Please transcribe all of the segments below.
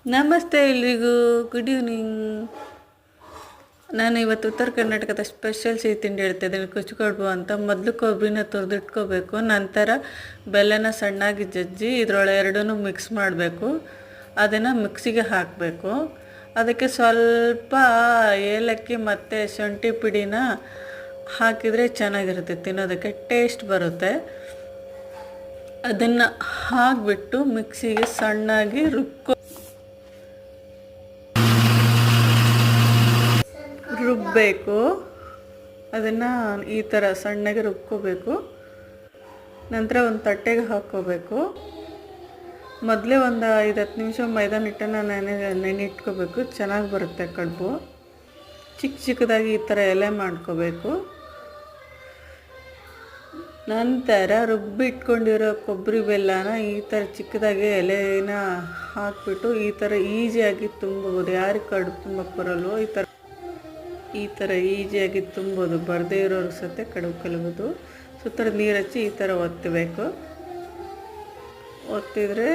ನಮಸ್ತೆ ಎಲ್ರಿಗೂ, good evening. ನಾನು ಇವತ್ತು ಉತ್ತರ ಕರ್ನಾಟಕದ ಸ್ಪೆಷಲ್ ಸಿಹಿ ತಿಂಡಿ ಹೇಳ್ತಿದ್ದೀನಿ, ಕುಚ್ಚುಕಡುಬು ಅಂತ. ಮೊದಲು ಕೊಬ್ಬರಿನ ತುರಿದಿಟ್ಕೋಬೇಕು, ನಂತರ ಬೆಲ್ಲನ ಸಣ್ಣಾಗಿ ಜಜ್ಜಿ ಇದರೊಳಗೆ ಎರಡೂ ಮಿಕ್ಸ್ ಮಾಡಬೇಕು. ಅದನ್ನು ಮಿಕ್ಸಿಗೆ ಹಾಕಬೇಕು. ಅದಕ್ಕೆ ಸ್ವಲ್ಪ ಏಲಕ್ಕಿ ಮತ್ತು ಶುಂಠಿ ಪುಡಿನ ಹಾಕಿದರೆ ಚೆನ್ನಾಗಿರುತ್ತೆ, ತಿನ್ನೋದಕ್ಕೆ ಟೇಸ್ಟ್ ಬರುತ್ತೆ. ಅದನ್ನು ಹಾಕಿಬಿಟ್ಟು ಮಿಕ್ಸಿಗೆ ಸಣ್ಣಾಗಿ ರುಬ್ಬಬೇಕು. ಅದನ್ನು ಈ ಥರ ಸಣ್ಣಗೆ ರುಬ್ಕೋಬೇಕು. ನಂತರ ಒಂದು ತಟ್ಟೆಗೆ ಹಾಕ್ಕೋಬೇಕು. ಮೊದಲೇ ಒಂದು 5-10 ನಿಮಿಷ ಮೈದಾ ಹಿಟ್ಟನ್ನು ನೆನಿಟ್ಕೋಬೇಕು, ಚೆನ್ನಾಗಿ ಬರುತ್ತೆ ಕಡುಬು. ಚಿಕ್ಕದಾಗಿ ಈ ಥರ ಎಲೆ ಮಾಡ್ಕೋಬೇಕು. ನಂತರ ರುಬ್ಬಿಟ್ಕೊಂಡಿರೋ ಕೊಬ್ಬರಿ ಬೆಲ್ಲನ ಈ ಥರ ಚಿಕ್ಕದಾಗಿ ಎಲೆನ ಹಾಕ್ಬಿಟ್ಟು ಈ ಥರ ಈಸಿಯಾಗಿ ತುಂಬೋದು. ಯಾರಿಗೆ ಕಡುಬು ತುಂಬಕ್ಕೆ ಬರಲ್ವೋ ಈ ಥರ ಈಸಿಯಾಗಿ ತುಂಬೋದು. ಬರದೇ ಇರೋರು ಸತೆ ಕಡುಬು ಕಲಬೋದು. ಸುತ್ತ ನೀರು ಹಚ್ಚಿ ಈ ಥರ ಒತ್ತಬೇಕು. ಒತ್ತಿದರೆ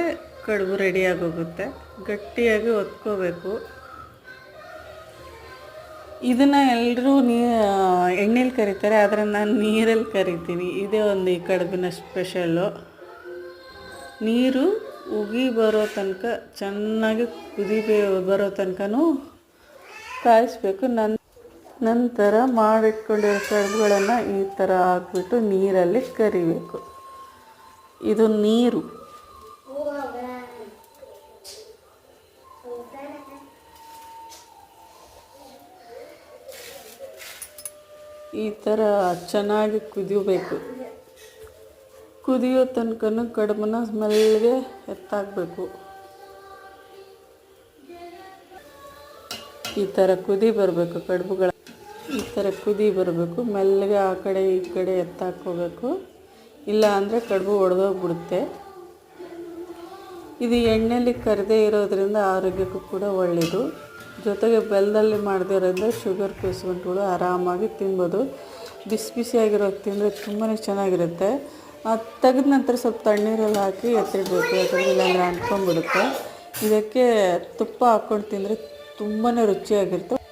ಕಡುಬು ರೆಡಿಯಾಗೋಗುತ್ತೆ. ಗಟ್ಟಿಯಾಗಿ ಒತ್ಕೋಬೇಕು. ಇದನ್ನು ಎಲ್ಲರೂ ಎಣ್ಣೆಲಿ ಕರಿತಾರೆ, ಆದರೆ ನಾನು ನೀರಲ್ಲಿ ಕರಿತೀನಿ. ಇದೇ ಒಂದು ಈ ಕಡುಬಿನ ಸ್ಪೆಷಲ್ಲು. ನೀರು ಉಗಿ ಬರೋ ತನಕ ಚೆನ್ನಾಗಿ ಬರೋ ತನಕನೂ ಕಾಯಿಸ್ಬೇಕು. ನಂತರ ಮಾಡಿಟ್ಕೊಂಡಿರೋ ಕಡುಬುಗಳನ್ನು ಈ ಥರ ಹಾಕ್ಬಿಟ್ಟು ನೀರಲ್ಲಿ ಕರಿಬೇಕು. ಇದು ನೀರು. ಈ ಥರ ಚೆನ್ನಾಗಿ ಕುದಿಯಬೇಕು. ಕುದಿಯೋ ತನಕನೂ ಕಡುಬನ್ನ ಮೆಲ್ಲಗೆ ಎತ್ತಾಕಬೇಕು. ಈ ಥರ ಕುದಿ ಬರಬೇಕು. ಕಡುಬುಗಳ ಈ ಥರ ಕುದಿ ಬರಬೇಕು. ಮೆಲ್ಲಗೆ ಆ ಕಡೆ ಈ ಕಡೆ ಎತ್ತಾಕೋಬೇಕು, ಇಲ್ಲ ಅಂದರೆ ಕಡುಬು ಒಡೆದೋಗ್ಬಿಡುತ್ತೆ. ಇದು ಎಣ್ಣೆಯಲ್ಲಿ ಕರಿದೇ ಇರೋದ್ರಿಂದ ಆರೋಗ್ಯಕ್ಕೂ ಕೂಡ ಒಳ್ಳೆಯದು. ಜೊತೆಗೆ ಬೆಲ್ಲದಲ್ಲಿ ಮಾಡದಿರೋದ್ರಿಂದ ಶುಗರ್ ಪೇಷಂಟ್ಗಳು ಆರಾಮಾಗಿ ತಿನ್ಬೋದು. ಬಿಸಿಯಾಗಿರೋದು ತಿಂದರೆ ತುಂಬಾ ಚೆನ್ನಾಗಿರುತ್ತೆ. ಅದು ತೆಗೆದ ನಂತರ ಸ್ವಲ್ಪ ತಣ್ಣೀರಲ್ಲಿ ಹಾಕಿ ಎತ್ತಿಡಬೇಕು, ಯಾಕಂದರೆ ಇಲ್ಲಾಂದರೆ ಅಂಟ್ಕೊಂಡ್ಬಿಡುತ್ತೆ. ಇದಕ್ಕೆ ತುಪ್ಪ ಹಾಕ್ಕೊಂಡು ತಿಂದರೆ ತುಂಬಾ ರುಚಿಯಾಗಿರುತ್ತೆ,